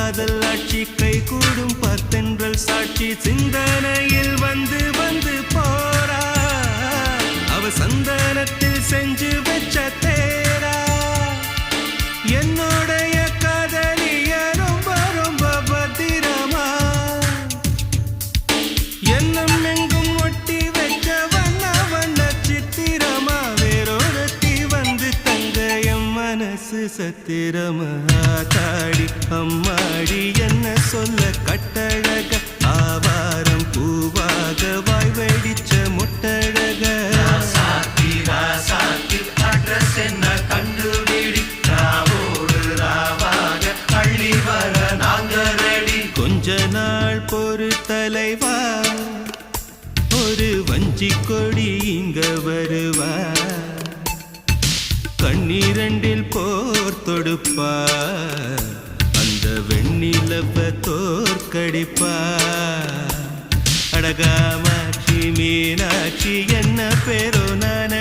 காதல் ஆட்சி கை கூடும் பார்த்தென்றல் சாட்சி சிந்தனையில் வந்து வந்து போறா அவ சந்தனத்தில் செஞ்சு வச்ச தேரா என்னுடைய காதலிய ரொம்ப ரொம்ப பத்திரமா என்னும் எங்கும் ஒட்டி வச்ச வண்ண வண்ண சித்திரமா வேறொருத்தி வந்து தங்க என் மனசு சத்திரமா தாடி அம்மாடி என்ன சொல்ல கட்டழக ஆவாரம் பூவாக வாய் வெடிச்ச முட்டழக அட்ரஸ் என்ன கண்டுபிடி ராவோடு ராவாக அள்ளி வர நாங்க ரெடி கொஞ்ச நாள் பொறு தலைவா ஒரு வஞ்சி கொடி இங்க வருவா கண்ணீரண்டில் போர் தொடுப்பா அந்த வெண்ணிலவ தோற்கடிப்பா அடகாமாட்சி மீனாட்சி என்ன பேரோ நான